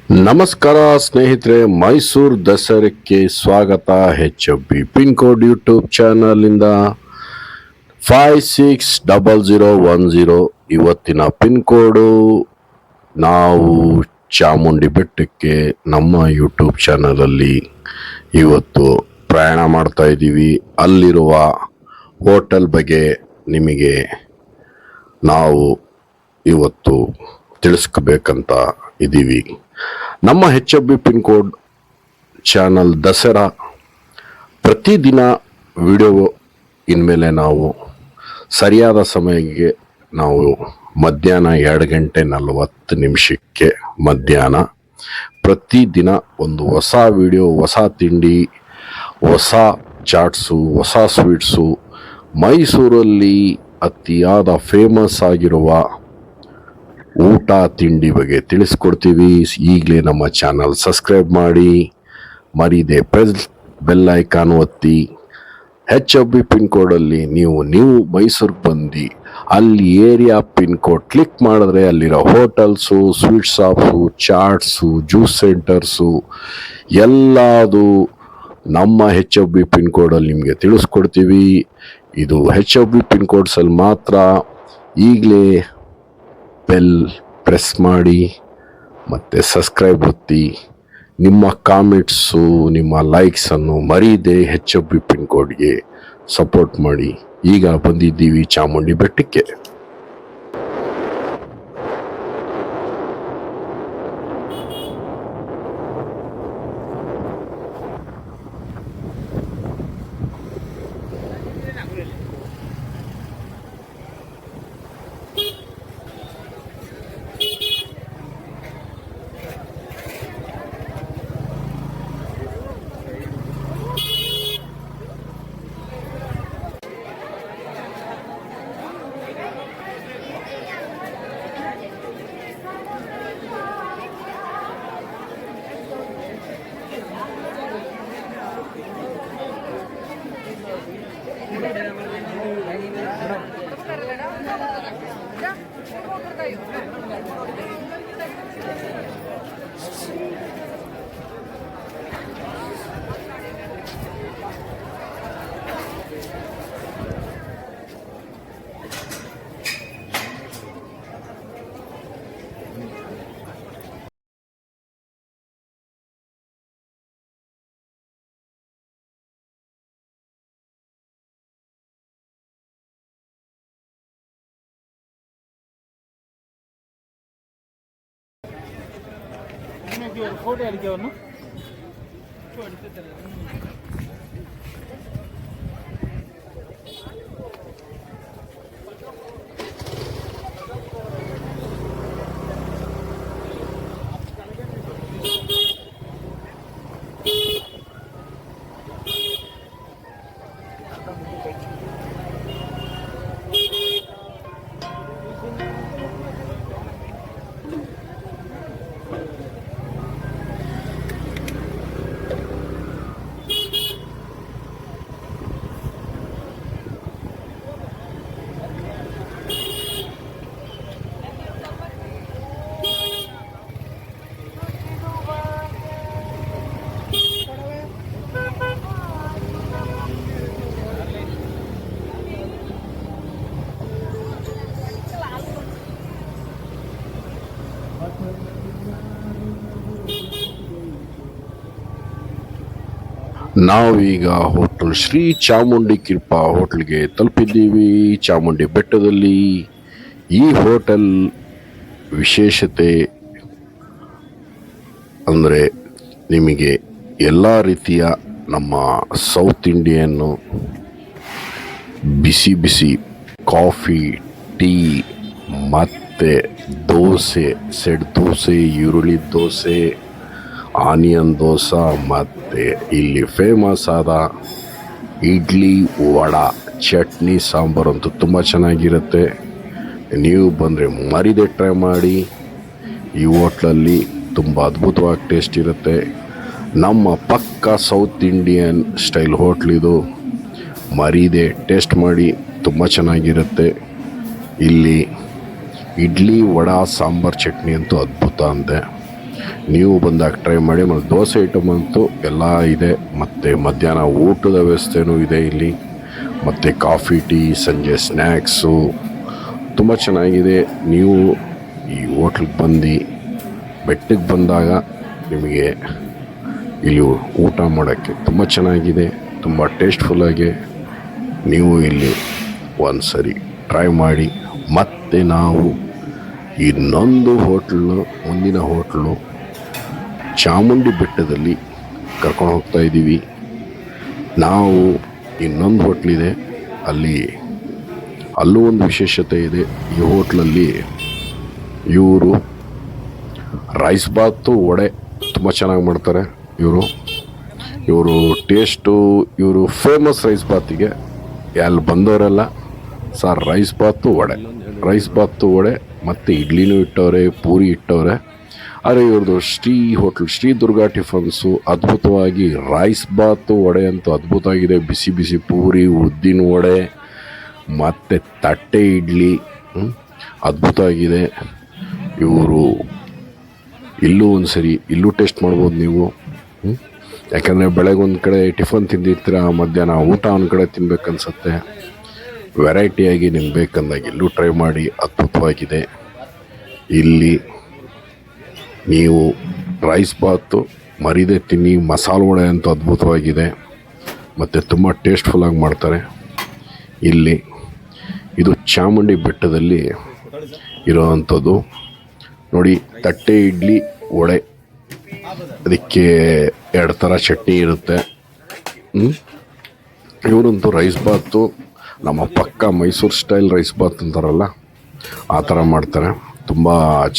ನಮಸ್ಕಾರ ಸ್ನೇಹಿತರೆ, ಮೈಸೂರು ದಸರಕ್ಕೆ ಸ್ವಾಗತ. HFB pin code YouTube channel ಇಂದ 560010. ಇವತ್ತಿನ ಪಿನ್ ಕೋಡು ನಾವು ಚಾಮುಂಡಿ ಬೆಟ್ಟಕ್ಕೆ ನಮ್ಮ ಯೂಟ್ಯೂಬ್ ಚಾನಲಲ್ಲಿ ಇವತ್ತು ಪ್ರಯಾಣ ಮಾಡ್ತಾ ಇದ್ದೀವಿ. ಅಲ್ಲಿರುವ ಹೋಟೆಲ್ ಬಗ್ಗೆ ನಿಮಗೆ ನಾವು ಇವತ್ತು ತಿಳಿಸ್ಕೋಬೇಕಂತ ಇದ್ದೀವಿ. ನಮ್ಮ HFB pin code channel Dasara ಪ್ರತಿದಿನ ವಿಡಿಯೋ ಇನ್ಮೇಲೆ ನಾವು ಸರಿಯಾದ ಸಮಯಕ್ಕೆ ನಾವು ಮಧ್ಯಾಹ್ನ 2:40 ಮಧ್ಯಾಹ್ನ ಪ್ರತಿದಿನ ಒಂದು ಹೊಸ ವಿಡಿಯೋ, ಹೊಸ ತಿಂಡಿ, ಹೊಸ ಚಾಟ್ಸು, ಹೊಸ ಸ್ವೀಟ್ಸು, ಮೈಸೂರಲ್ಲಿ ಅತಿಯಾದ ಫೇಮಸ್ ಆಗಿರುವ ಊಟ ತಿಂಡಿ ಬಗ್ಗೆ ತಿಳಿಸ್ಕೊಡ್ತೀವಿ. ಈಗಲೇ ನಮ್ಮ ಚಾನಲ್ ಸಬ್ಸ್ಕ್ರೈಬ್ ಮಾಡಿ, ಮರೀದೆ ಬೆಲ್ ಐಕಾನ್ ಒತ್ತಿ. HFB ಪಿನ್ ಕೋಡಲ್ಲಿ ನೀವು ಮೈಸೂರಿಗೆ ಬಂದು ಅಲ್ಲಿ ಏರಿಯಾ ಪಿನ್ ಕೋಡ್ ಕ್ಲಿಕ್ ಮಾಡಿದ್ರೆ ಅಲ್ಲಿರೋ hotels, sweet shops, chaats, juice centres ಎಲ್ಲದು ನಮ್ಮ HFB ಪಿನ್ ಕೋಡಲ್ಲಿ ನಿಮಗೆ ತಿಳಿಸ್ಕೊಡ್ತೀವಿ. ಇದು HFB ಪಿನ್ ಕೋಡ್ಸಲ್ಲಿ ಮಾತ್ರ. ಈಗಲೇ ಬೆಲ್ ಪ್ರೆಸ್ ಮಾಡಿ ಮತ್ತು ಸಬ್ಸ್ಕ್ರೈಬ್ ಒತ್ತಿ. ನಿಮ್ಮ ಕಾಮೆಂಟ್ಸು, ನಿಮ್ಮ ಲೈಕ್ಸನ್ನು ಮರೀದೆ HFB ಪಿನ್ ಕೋಡ್ಗೆ ಸಪೋರ್ಟ್ ಮಾಡಿ. ಈಗ ಬಂದಿದ್ದೀವಿ ಚಾಮುಂಡಿ ಬೆಟ್ಟಕ್ಕೆ. ಫೋಟೋ ಅಡಿಕೆ ಅವನು ನಾವೀಗ ಹೋಟೆಲ್ ಶ್ರೀ ಚಾಮುಂಡಿ ಕೃಪಾ ಹೋಟೆಲ್ಗೆ ತಲುಪಿದ್ದೀವಿ ಚಾಮುಂಡಿ ಬೆಟ್ಟದಲ್ಲಿ. ಈ ಹೋಟೆಲ್ ವಿಶೇಷತೆ ಅಂದರೆ ನಿಮಗೆ ಎಲ್ಲ ರೀತಿಯ ನಮ್ಮ ಸೌತ್ ಇಂಡಿಯನ್ನು ಬಿಸಿ ಬಿಸಿ ಕಾಫಿ, ಟೀ ಮತ್ತು ದೋಸೆ, ಸೆಟ್ ದೋಸೆ, ಈರುಳ್ಳಿ ದೋಸೆ, ಆನಿಯನ್ ದೋಸೆ ಮತ್ತು ಇಲ್ಲಿ ಫೇಮಸ್ ಆದ ಇಡ್ಲಿ, ವಡಾ, ಚಟ್ನಿ, ಸಾಂಬಾರು ಅಂತೂ ತುಂಬ ಚೆನ್ನಾಗಿರುತ್ತೆ. ನೀವು ಬಂದರೆ ಮರೀದೆ ಟ್ರೈ ಮಾಡಿ. ಈ ಹೋಟ್ಲಲ್ಲಿ ತುಂಬ ಅದ್ಭುತವಾಗಿ ಟೇಸ್ಟ್ ಇರುತ್ತೆ. ನಮ್ಮ ಪಕ್ಕ ಸೌತ್ ಇಂಡಿಯನ್ ಸ್ಟೈಲ್ ಹೋಟ್ಲಿದು. ಮರೀದೆ ಟೇಸ್ಟ್ ಮಾಡಿ, ತುಂಬ ಚೆನ್ನಾಗಿರುತ್ತೆ. ಇಲ್ಲಿ ಇಡ್ಲಿ, ವಡಾ, ಸಾಂಬಾರು, ಚಟ್ನಿ ಅಂತೂ ಅದ್ಭುತ ಅಂತೆ. ನೀವು ಬಂದಾಗ ಟ್ರೈ ಮಾಡಿ. ಮತ್ತು ದೋಸೆ ಐಟಮ್ ಅಂತೂ ಎಲ್ಲ ಇದೆ, ಮತ್ತು ಮಧ್ಯಾಹ್ನ ಊಟದ ವ್ಯವಸ್ಥೆನೂ ಇದೆ ಇಲ್ಲಿ, ಮತ್ತು ಕಾಫಿ ಟೀ, ಸಂಜೆ ಸ್ನ್ಯಾಕ್ಸು ತುಂಬ ಚೆನ್ನಾಗಿದೆ. ನೀವು ಈ ಹೋಟ್ಲಿಗೆ ಬಂದು ಬೆಟ್ಟಕ್ಕೆ ಬಂದಾಗ ನಿಮಗೆ ಇಲ್ಲಿ ಊಟ ಮಾಡೋಕ್ಕೆ ತುಂಬ ಚೆನ್ನಾಗಿದೆ, ತುಂಬ ಟೇಸ್ಟ್ಫುಲ್ಲಾಗಿ. ನೀವು ಇಲ್ಲಿ ಒಂದು ಸರಿ ಟ್ರೈ ಮಾಡಿ. ಮತ್ತು ನಾವು ಇನ್ನೊಂದು ಮುಂದಿನ ಹೋಟ್ಲು ಚಾಮುಂಡಿ ಬೆಟ್ಟದಲ್ಲಿ ಕರ್ಕೊಂಡು ಹೋಗ್ತಾ ಇದ್ದೀವಿ. ನಾವು ಇನ್ನೊಂದು ಹೋಟ್ಲಿದೆ, ಅಲ್ಲೂ ಒಂದು ವಿಶೇಷತೆ ಇದೆ. ಈ ಹೋಟ್ಲಲ್ಲಿ ಇವರು ರೈಸ್ ಬಾತು ವಡೆ ತುಂಬ ಚೆನ್ನಾಗಿ ಮಾಡ್ತಾರೆ. ಇವರು ಟೇಸ್ಟು, ಇವರು ಫೇಮಸ್ ರೈಸ್ ಬಾತಿಗೆ ಅಲ್ಲಿ ಬಂದವರೆಲ್ಲ ಸರ್ ರೈಸ್ ಬಾತು ವಡೆ ಮತ್ತು ಇಡ್ಲಿನೂ ಇಟ್ಟವ್ರೆ, ಪೂರಿ ಇಟ್ಟವ್ರೆ. ಆದರೆ ಇವ್ರದ್ದು ಶ್ರೀ ದುರ್ಗಾ ಟಿಫನ್ಸು ಅದ್ಭುತವಾಗಿ ರೈಸ್ ಬಾತು ವಡೆ ಅಂತೂ ಅದ್ಭುತವಾಗಿದೆ. ಬಿಸಿ ಬಿಸಿ ಪೂರಿ, ಉದ್ದಿನ ವಡೆ ಮತ್ತು ತಟ್ಟೆ ಇಡ್ಲಿ ಅದ್ಭುತವಾಗಿದೆ. ಇವರು ಇಲ್ಲೂ ಟೇಸ್ಟ್ ಮಾಡ್ಬೋದು ನೀವು. ಯಾಕಂದರೆ ಬೆಳಗ್ಗೆ ಒಂದು ಕಡೆ ಟಿಫನ್ ತಿಂದಿರ್ತೀರ, ಮಧ್ಯಾಹ್ನ ಊಟ ಒಂದು ಕಡೆ ತಿನ್ಬೇಕನ್ಸುತ್ತೆ. ವೆರೈಟಿಯಾಗಿ ನಿಮ್ಗೆ ಬೇಕಂದಾಗ ಇಲ್ಲೂ ಟ್ರೈ ಮಾಡಿ, ಅದ್ಭುತವಾಗಿದೆ. ಇಲ್ಲಿ ನೀವು ರೈಸ್ ಬಾತು ಮರಿದೆ ತಿನ್ನಿ. ಮಸಾಲೆ ವಡೆ ಅಂತೂ ಅದ್ಭುತವಾಗಿದೆ ಮತ್ತು ತುಂಬ ಟೇಸ್ಟ್ಫುಲ್ಲಾಗಿ ಮಾಡ್ತಾರೆ. ಇದು ಚಾಮುಂಡಿ ಬೆಟ್ಟದಲ್ಲಿ ಇರೋವಂಥದ್ದು. ನೋಡಿ, ತಟ್ಟೆ ಇಡ್ಲಿ ವಡೆ, ಅದಕ್ಕೆ 2 ಥರ ಚಟ್ನಿ ಇರುತ್ತೆ. ಇವರಂತೂ ರೈಸ್ ಬಾತು ನಮ್ಮ ಪಕ್ಕ ಮೈಸೂರು ಸ್ಟೈಲ್ ರೈಸ್ ಬಾತ್ ಅಂತಾರಲ್ಲ ಆ ಥರ ಮಾಡ್ತಾರೆ. ತುಂಬ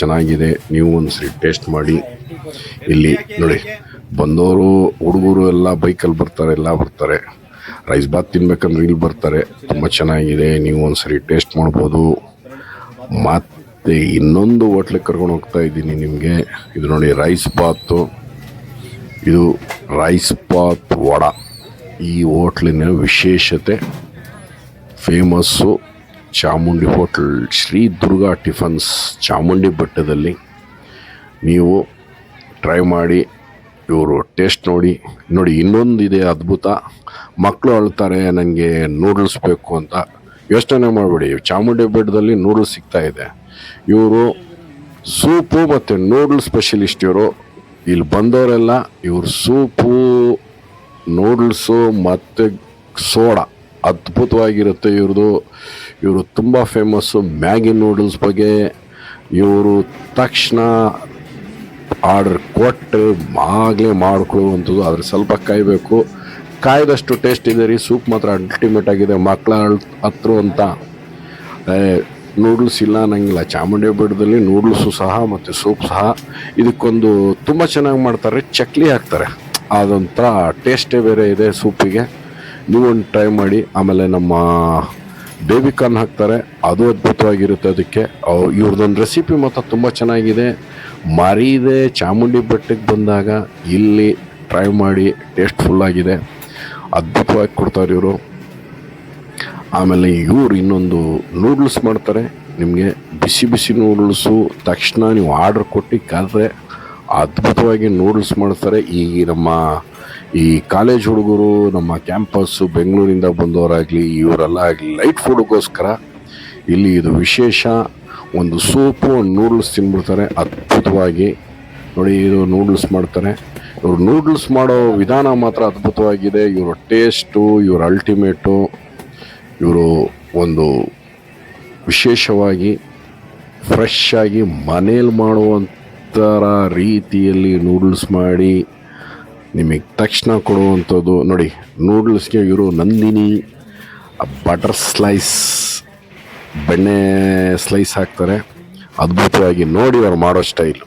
ಚೆನ್ನಾಗಿದೆ. ನೀವು ಒಂದು ಸರಿ ಟೇಸ್ಟ್ ಮಾಡಿ. ಇಲ್ಲಿ ನೋಡಿ, ಬಂದವರು ಹುಡುಗರು ಎಲ್ಲ ಬೈಕಲ್ಲಿ ಬರ್ತಾರೆ, ರೈಸ್ ಬಾತ್ ತಿನ್ಬೇಕಂದ್ರೆ ಇಲ್ಲಿ ಬರ್ತಾರೆ. ತುಂಬ ಚೆನ್ನಾಗಿದೆ, ನೀವು ಒಂದು ಸರಿ ಟೇಸ್ಟ್ ಮಾಡ್ಬೋದು. ಮತ್ತು ಇನ್ನೊಂದು ಹೋಟ್ಲಿಗೆ ಕರ್ಕೊಂಡು ಹೋಗ್ತಾ ಇದ್ದೀನಿ ನಿಮಗೆ. ಇದು ನೋಡಿ, ರೈಸ್ ಬಾತ್ ವಡ. ಈ ಹೋಟ್ಲಿನ ವಿಶೇಷತೆ, famous Chamundi hotel, Shri Durga tiffins, Chamundi ಬೆಟ್ಟದಲ್ಲಿ. ನೀವು ಟ್ರೈ ಮಾಡಿ, ಇವರು ಟೇಸ್ಟ್ ನೋಡಿ. ಇನ್ನೊಂದಿದೆ ಅದ್ಭುತ. ಮಕ್ಕಳು ಅಳ್ತಾರೆ ನನಗೆ ನೂಡಲ್ಸ್ ಬೇಕು ಅಂತ, ಯೋಚನೆ ಮಾಡಬೇಡಿ. ಚಾಮುಂಡಿ ಬೆಟ್ಟದಲ್ಲಿ ನೂಡಲ್ಸ್ ಸಿಗ್ತಾ ಇದೆ. ಇವರು ಸೂಪು ಮತ್ತು ನೂಡಲ್ಸ್ ಸ್ಪೆಷಲಿಸ್ಟ್. ಇಲ್ಲಿ ಬಂದವರೆಲ್ಲ ಇವರು ಸೂಪು, ನೂಡಲ್ಸು ಮತ್ತು ಸೋಡಾ ಅದ್ಭುತವಾಗಿರುತ್ತೆ ಇವರು ತುಂಬ ಫೇಮಸ್ಸು. ಮ್ಯಾಗಿ ನೂಡಲ್ಸ್ ಬಗ್ಗೆ ಇವರು ತಕ್ಷಣ ಆರ್ಡರ್ ಕೊಟ್ಟು ಆಗಲೇ ಮಾಡ್ಕೊಳ್ಳುವಂಥದ್ದು. ಆದರೆ ಸ್ವಲ್ಪ ಕಾಯ್ದಷ್ಟು ಟೇಸ್ಟ್ ಇದೆ ರೀ. ಸೂಪ್ ಮಾತ್ರ ಅಲ್ಟಿಮೇಟ್ ಆಗಿದೆ. ಮಕ್ಕಳ ಹತ್ರ ಅಂತ ನೂಡಲ್ಸ್ ಇಲ್ಲ ಅನ್ನಂಗಿಲ್ಲ. ಚಾಮುಂಡಿ ಬೆಟ್ಟದಲ್ಲಿ ನೂಡಲ್ಸು ಸಹ ಮತ್ತು ಸೂಪ್ ಸಹ. ಇದಕ್ಕೊಂದು ತುಂಬ ಚೆನ್ನಾಗಿ ಮಾಡ್ತಾರೆ, ಚಕ್ಲಿ ಹಾಕ್ತಾರೆ, ಅದೊಂಥರ ಟೇಸ್ಟೇ ಬೇರೆ ಇದೆ ಸೂಪಿಗೆ. ನೀವೊಂದು ಟ್ರೈ ಮಾಡಿ. ಆಮೇಲೆ ನಮ್ಮ ಬೇಬಿಕಾರ್ನ್ ಹಾಕ್ತಾರೆ, ಅದು ಅದ್ಭುತವಾಗಿರುತ್ತೆ. ಅದಕ್ಕೆ ಇವ್ರದ್ದೊಂದು ರೆಸಿಪಿ ಮಾತ್ರ ತುಂಬ ಚೆನ್ನಾಗಿದೆ. ಮರೀದೆ ಚಾಮುಂಡಿ ಬೆಟ್ಟಕ್ಕೆ ಬಂದಾಗ ಇಲ್ಲಿ ಟ್ರೈ ಮಾಡಿ, ಟೇಸ್ಟ್ಫುಲ್ಲಾಗಿದೆ, ಅದ್ಭುತವಾಗಿ ಕೊಡ್ತಾರೆ ಇವರು. ಆಮೇಲೆ ಇವರು ಇನ್ನೊಂದು ನೂಡಲ್ಸ್ ಮಾಡ್ತಾರೆ ನಿಮಗೆ, ಬಿಸಿ ಬಿಸಿ ನೂಡಲ್ಸು. ತಕ್ಷಣ ನೀವು ಆರ್ಡ್ರ್ ಕೊಟ್ಟು ಕರೆದ್ರೆ ಅದ್ಭುತವಾಗಿ ನೂಡಲ್ಸ್ ಮಾಡ್ತಾರೆ. ನಮ್ಮ ಈ ಕಾಲೇಜ್ ಹುಡುಗರು, ನಮ್ಮ ಕ್ಯಾಂಪಸ್ಸು, ಬೆಂಗಳೂರಿಂದ ಬಂದವರಾಗಲಿ ಇವರೆಲ್ಲ ಆಗಲಿ ಲೈಟ್ ಫುಡ್ಗೋಸ್ಕರ ಇಲ್ಲಿ ಇದು ವಿಶೇಷ. ಒಂದು ಸೂಪು, ಒಂದು ನೂಡಲ್ಸ್ ತಿನ್ಬಿಡ್ತಾರೆ ಅದ್ಭುತವಾಗಿ. ನೋಡಿ, ಇದು ನೂಡಲ್ಸ್ ಮಾಡ್ತಾರೆ. ಇವರು ನೂಡಲ್ಸ್ ಮಾಡೋ ವಿಧಾನ ಮಾತ್ರ ಅದ್ಭುತವಾಗಿದೆ. ಇವರ ಟೇಸ್ಟು, ಇವರ ಅಲ್ಟಿಮೇಟು. ಇವರು ಒಂದು ವಿಶೇಷವಾಗಿ ಫ್ರೆಶ್ ಆಗಿ ಮನೇಲಿ ಮಾಡುವಂಥರ ರೀತಿಯಲ್ಲಿ ನೂಡಲ್ಸ್ ಮಾಡಿ ನಿಮಗೆ ತಕ್ಷಣ ಕೊಡುವಂಥದ್ದು. ನೋಡಿ, ನೂಡಲ್ಸ್ಗೆ ಇವರು ನಂದಿನಿ ಬಟರ್ ಸ್ಲೈಸ್, ಬೆಣ್ಣೆ ಸ್ಲೈಸ್ ಹಾಕ್ತಾರೆ ಅದ್ಭುತವಾಗಿ. ನೋಡಿ ಅವ್ರು ಮಾಡೋ ಸ್ಟೈಲು.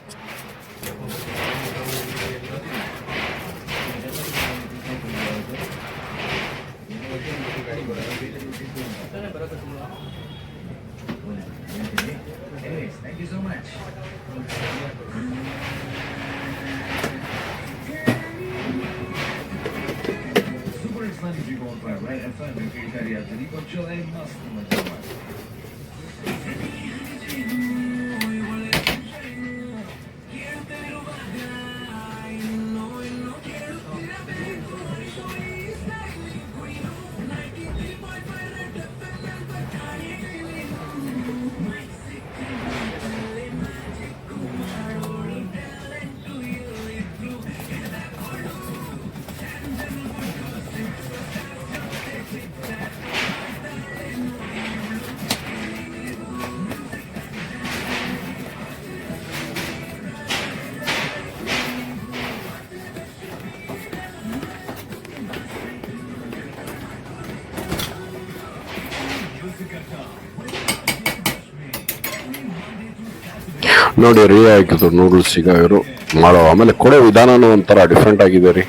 ನೋಡಿ ರೀ ಹಾಕಿದ್ರು ನೂಡಲ್ಸ್ ಈಗ ಇವರು ಮಾಡೋ ಆಮೇಲೆ ಕೊಡೋ ವಿಧಾನನೂ ಒಂಥರ ಡಿಫ್ರೆಂಟ್ ಆಗಿದೆ ರೀ.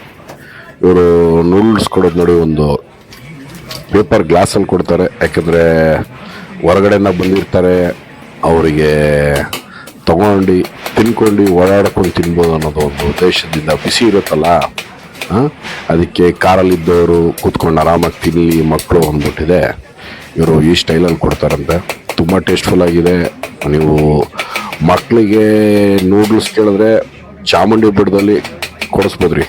ಇವರು ನೂಡಲ್ಸ್ ಕೊಡೋದು ನೋಡಿ ಒಂದು ಪೇಪರ್ ಗ್ಲಾಸಲ್ಲಿ ಕೊಡ್ತಾರೆ, ಯಾಕಂದರೆ ಹೊರಗಡೆಯಿಂದ ಬಂದಿರ್ತಾರೆ, ಅವರಿಗೆ ತಗೊಂಡು ತಿನ್ಕೊಂಡು ಓಡಾಡ್ಕೊಂಡು ತಿನ್ಬೋದು ಅನ್ನೋದು ಒಂದು ಉದ್ದೇಶದಿಂದ ಬಿಸಿ ಇರುತ್ತಲ್ಲ, ಅದಕ್ಕೆ ಕಾರಲ್ಲಿದ್ದವರು ಕೂತ್ಕೊಂಡು ಆರಾಮಾಗಿ ತಿನ್ನಲಿ ಮಕ್ಕಳು ಅಂದ್ಬಿಟ್ಟಿದೆ ಇವರು ಈ ಸ್ಟೈಲಲ್ಲಿ ಕೊಡ್ತಾರಂತೆ. ತುಂಬ ಟೇಸ್ಟ್ಫುಲ್ ಆಗಿದೆ. ನೀವು ಮಕ್ಕಳಿಗೆ ನೂಡಲ್ಸ್ ಕೇಳಿದ್ರೆ ಚಾಮುಂಡಿ ಬೆಟ್ಟದಲ್ಲಿ ಕೊಡಿಸ್ಬೋದು ರೀ,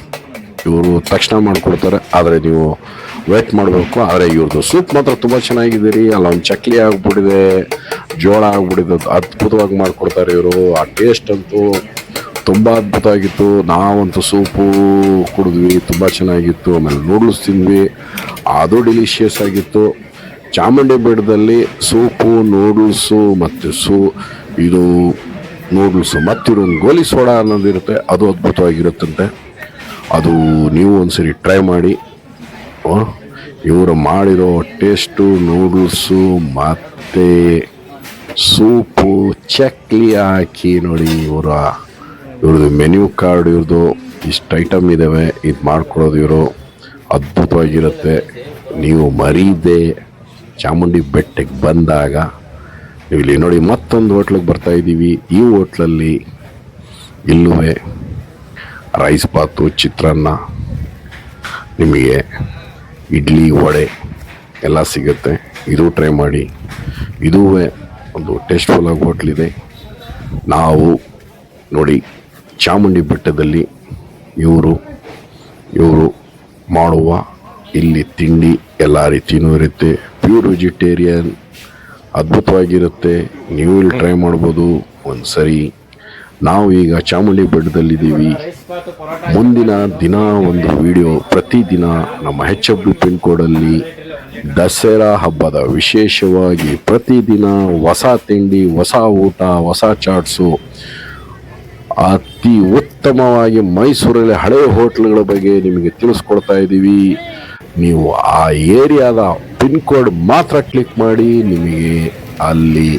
ಇವರು ತಕ್ಷಣ ಮಾಡಿಕೊಡ್ತಾರೆ. ಆದರೆ ನೀವು ವೇಟ್ ಮಾಡಬೇಕು. ಆದರೆ ಇವ್ರದ್ದು ಸೂಪ್ ಮಾತ್ರ ತುಂಬ ಚೆನ್ನಾಗಿದೆ ರೀ. ಅಲ್ಲ ಒಂದು ಚಕ್ಲಿ ಆಗ್ಬಿಟ್ಟಿದೆ, ಜೋಳ ಆಗ್ಬಿಟ್ಟಿದೆ, ಅದ್ಭುತವಾಗಿ ಮಾಡಿಕೊಡ್ತಾರೆ ಇವರು. ಆ ಟೇಸ್ಟ್ ಅಂತೂ ತುಂಬ ಅದ್ಭುತವಾಗಿತ್ತು. ನಾವಂತೂ ಸೂಪು ಕುಡಿದ್ವಿ, ತುಂಬ ಚೆನ್ನಾಗಿತ್ತು. ಆಮೇಲೆ ನೂಡಲ್ಸ್ ತಿಂದ್ವಿ, ಅದು ಡಿಲಿಷಿಯಸ್ ಆಗಿತ್ತು. ಚಾಮುಂಡಿ ಬೆಟ್ಟದಲ್ಲಿ ಸೂಪು, ನೂಡಲ್ಸು ಮತ್ತು ಇದು ನೂಡಲ್ಸು ಮತ್ತು ಇರೊಂದು ಗೋಲಿ ಸೋಡಾ ಅನ್ನೋದಿರುತ್ತೆ, ಅದು ಅದ್ಭುತವಾಗಿರುತ್ತಂತೆ. ಅದು ನೀವು ಒಂದ್ಸರಿ ಟ್ರೈ ಮಾಡಿ. ಇವರು ಮಾಡಿರೋ ಟೇಸ್ಟು ನೂಡಲ್ಸು ಮತ್ತು ಸೂಪು ಚಕ್ಲಿ ಹಾಕಿ ನೋಡಿ, ಇವ್ರದ್ದು ಮೆನ್ಯೂ ಕಾರ್ಡ್, ಇವ್ರದ್ದು ಇಷ್ಟು ಐಟಮ್ ಇದ್ದಾವೆ, ಇದು ಮಾಡ್ಕೊಡೋದು ಇವರು ಅದ್ಭುತವಾಗಿರುತ್ತೆ. ನೀವು ಮರೀದೆ ಚಾಮುಂಡಿ ಬೆಟ್ಟಕ್ಕೆ ಬಂದಾಗ ನೀವು ಇಲ್ಲಿ ನೋಡಿ ಮತ್ತೊಂದು ಹೋಟ್ಲಿಗೆ ಬರ್ತಾಯಿದ್ದೀವಿ. ಈ ಹೋಟ್ಲಲ್ಲಿ ಇಲ್ಲೂ ರೈಸ್ ಬಾತು, ಚಿತ್ರಾನ್ನ, ನಿಮಗೆ ಇಡ್ಲಿ, ವಡೆ ಎಲ್ಲ ಸಿಗುತ್ತೆ. ಇದು ಟ್ರೈ ಮಾಡಿ. ಇದೂ ಒಂದು ಟೇಸ್ಟ್ಫುಲ್ ಆಗಿ ಹೋಟ್ಲಿದೆ. ನಾವು ನೋಡಿ ಚಾಮುಂಡಿ ಬೆಟ್ಟದಲ್ಲಿ ಇವರು ಮಾಡುವ ಇಲ್ಲಿ ತಿಂಡಿ ಎಲ್ಲ ರೀತಿಯೂ ಇರುತ್ತೆ. ಪ್ಯೂರ್ ವೆಜಿಟೇರಿಯನ್, ಅದ್ಭುತವಾಗಿರುತ್ತೆ. ನೀವು ಇಲ್ಲಿ ಟ್ರೈ ಮಾಡ್ಬೋದು ಒಂದು ಸರಿ. ನಾವು ಈಗ ಚಾಮುಂಡಿ ಬೆಟ್ಟದಲ್ಲಿದ್ದೀವಿ. ಮುಂದಿನ ದಿನ ಒಂದು ವಿಡಿಯೋ, ಪ್ರತಿದಿನ ನಮ್ಮ HFB ಪಿನ್ ಕೋಡಲ್ಲಿ ದಸರಾ ಹಬ್ಬದ ವಿಶೇಷವಾಗಿ ಪ್ರತಿದಿನ ಹೊಸ ತಿಂಡಿ, ಹೊಸ ಊಟ, ಹೊಸ ಚಾಟ್ಸು, ಅತಿ ಉತ್ತಮವಾಗಿ ಮೈಸೂರಲ್ಲಿ ಹಳೆಯ ಹೋಟ್ಲುಗಳ ಬಗ್ಗೆ ನಿಮಗೆ ತಿಳಿಸ್ಕೊಡ್ತಾ ಇದ್ದೀವಿ. ನೀವು ಆ ಏರಿಯಾದ ಪಿನ್ ಕೋಡ್ ಮಾತ್ರ ಕ್ಲಿಕ್ ಮಾಡಿ, ನಿಮಗೆ ಅಲ್ಲಿ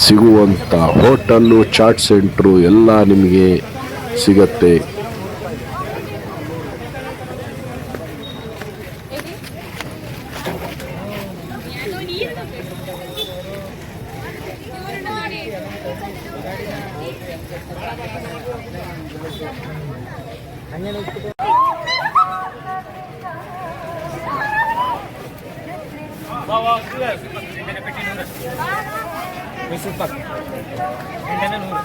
ಸಿಗುವಂಥ ಹೋಟೆಲ್ಲು, ಚಾಟ್ ಸೆಂಟ್ರು ಎಲ್ಲ ನಿಮಗೆ ಸಿಗತ್ತೆ. ಮೈಸೂರು ಪಾಕ್ ಎಂಟನೇ 100.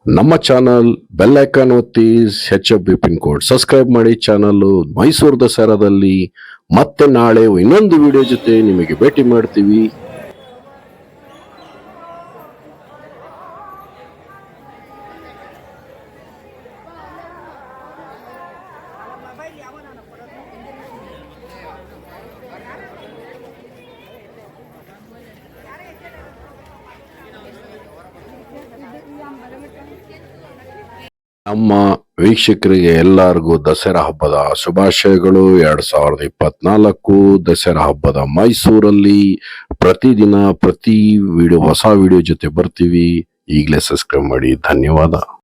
ನಮ್ಮ ಚಾನಲ್ ಬೆಲ್ ಐಕಾನ್ ಒತ್ತಿ, HFB ಪಿನ್ ಕೋಡ್ ಸಬ್ಸ್ಕ್ರೈಬ್ ಮಾಡಿ ಚಾನಲ್. ಮೈಸೂರು ದಸರಾದಲ್ಲಿ ಮತ್ತೆ ನಾಳೆ ಇನ್ನೊಂದು ವಿಡಿಯೋ ಜೊತೆ ನಿಮಗೆ ಭೇಟಿ ಮಾಡ್ತೀವಿ. ನಮ್ಮ ವೀಕ್ಷಕರಿಗೆ ಎಲ್ಲರಿಗೂ ದಸರಾ ಹಬ್ಬದ ಶುಭಾಶಯಗಳು. 2024 ದಸರಾ ಹಬ್ಬದ ಮೈಸೂರಲ್ಲಿ ಪ್ರತಿದಿನ ಪ್ರತಿ ವಿಡಿಯೋ ಹೊಸ ವಿಡಿಯೋ ಜೊತೆ ಬರ್ತೀವಿ. ಈಗಲೇ ಸಬ್ಸ್ಕ್ರೈಬ್ ಮಾಡಿ. ಧನ್ಯವಾದ.